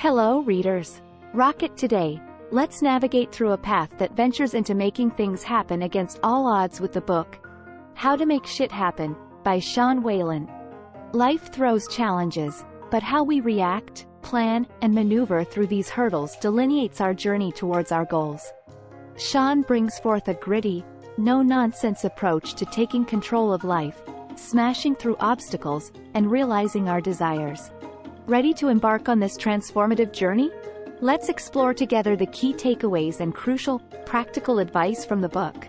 Hello readers. Rocket today. Let's navigate through a path that ventures into making things happen against all odds with the book How to Make Shit Happen by Whalen. Life throws challenges, but how we react, plan, and maneuver through these hurdles delineates our journey towards our goals. Sean brings forth a gritty, no-nonsense approach to taking control of life, smashing through obstacles, and realizing our desires. Ready to embark on this transformative journey? Let's explore together the key takeaways and crucial, practical advice from the book.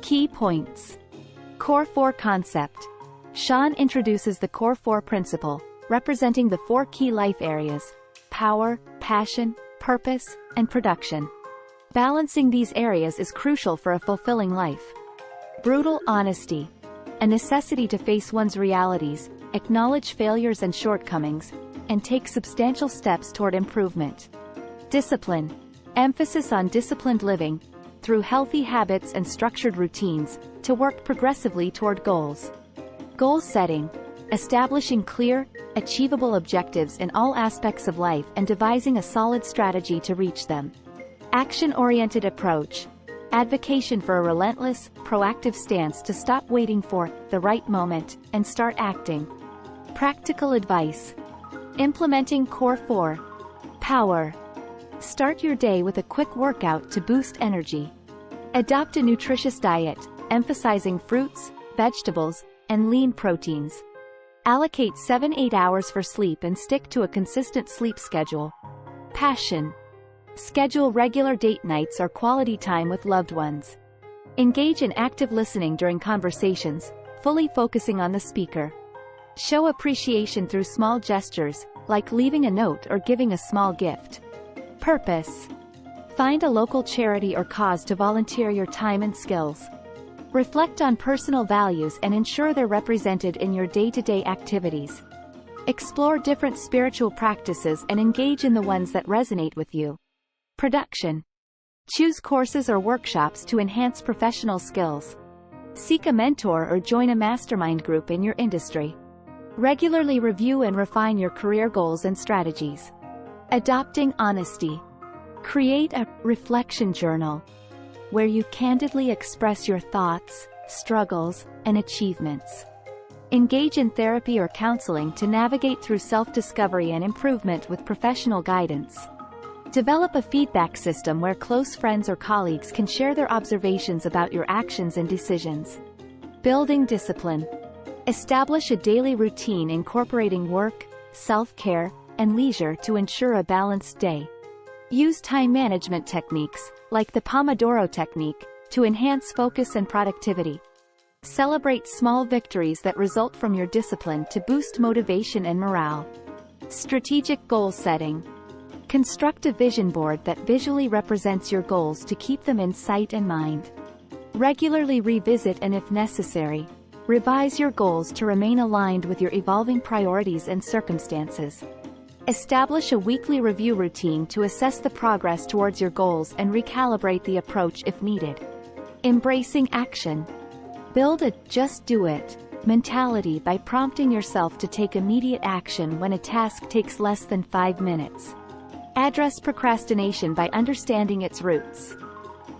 Key points. Core 4 concept. Sean introduces the Core 4 principle, representing the 4 key life areas: power, passion, purpose, and production. Balancing these areas is crucial for a fulfilling life. Brutal honesty. A necessity to face one's realities, acknowledge failures and shortcomings, and take substantial steps toward improvement. Discipline. Emphasis on disciplined living, through healthy habits and structured routines, to work progressively toward goals. Goal setting. Establishing clear, achievable objectives in all aspects of life and devising a solid strategy to reach them. Action-oriented approach. Advocation for a relentless, proactive stance to stop waiting for the right moment and start acting. Practical advice. Implementing Core 4. Power. Start your day with a quick workout to boost energy. Adopt a nutritious diet, emphasizing fruits, vegetables, and lean proteins. Allocate 7-8 hours for sleep and stick to a consistent sleep schedule. Passion. Schedule regular date nights or quality time with loved ones. Engage in active listening during conversations, fully focusing on the speaker. Show appreciation through small gestures, like leaving a note or giving a small gift. Purpose. Find a local charity or cause to volunteer your time and skills. Reflect on personal values and ensure they're represented in your day-to-day activities. Explore different spiritual practices and engage in the ones that resonate with you. Production. Choose courses or workshops to enhance professional skills. Seek a mentor or join a mastermind group in your industry. Regularly review and refine your career goals and strategies. Adopting honesty. Create a reflection journal, where you candidly express your thoughts, struggles, and achievements. Engage in therapy or counseling to navigate through self-discovery and improvement with professional guidance. Develop a feedback system where close friends or colleagues can share their observations about your actions and decisions. Building discipline. Establish a daily routine incorporating work, self-care, and leisure to ensure a balanced day. Use time management techniques, like the Pomodoro technique, to enhance focus and productivity. Celebrate small victories that result from your discipline to boost motivation and morale. Strategic goal setting. Construct a vision board that visually represents your goals to keep them in sight and mind. Regularly revisit and, if necessary, revise your goals to remain aligned with your evolving priorities and circumstances. Establish a weekly review routine to assess the progress towards your goals and recalibrate the approach if needed. Embracing action. Build a "just do it" mentality by prompting yourself to take immediate action when a task takes less than 5 minutes. Address procrastination by understanding its roots.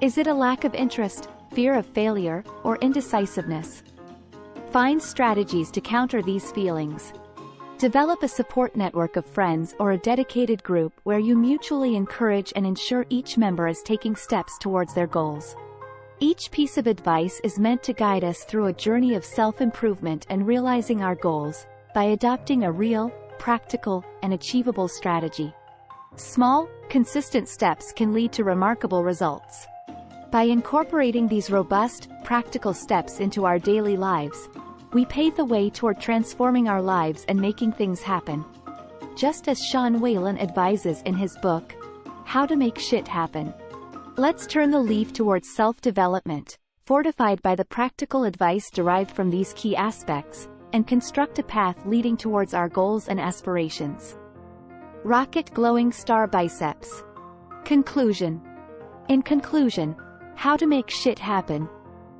Is it a lack of interest, fear of failure, or indecisiveness? Find strategies to counter these feelings. Develop a support network of friends or a dedicated group where you mutually encourage and ensure each member is taking steps towards their goals. Each piece of advice is meant to guide us through a journey of self-improvement and realizing our goals, by adopting a real, practical, and achievable strategy. Small, consistent steps can lead to remarkable results. By incorporating these robust, practical steps into our daily lives, we pave the way toward transforming our lives and making things happen. Just as Whalen advises in his book, How to Make Shit Happen. Let's turn the leaf towards self-development, fortified by the practical advice derived from these key aspects, and construct a path leading towards our goals and aspirations. Rocket glowing star biceps. Conclusion. In conclusion, How to Make Shit Happen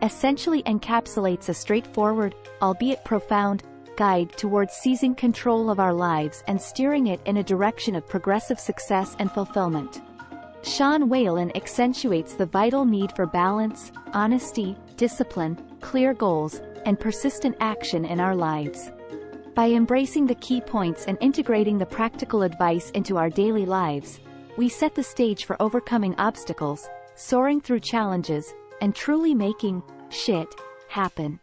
essentially encapsulates a straightforward, albeit profound, guide towards seizing control of our lives and steering it in a direction of progressive success and fulfillment. Whalen accentuates the vital need for balance, honesty, discipline, clear goals, and persistent action in our lives. By embracing the key points and integrating the practical advice into our daily lives, we set the stage for overcoming obstacles, soaring through challenges, and truly making shit happen.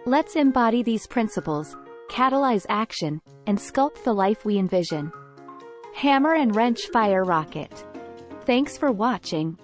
Let's embody these principles, catalyze action, and sculpt the life we envision. Hammer and wrench fire rocket. Thanks for watching.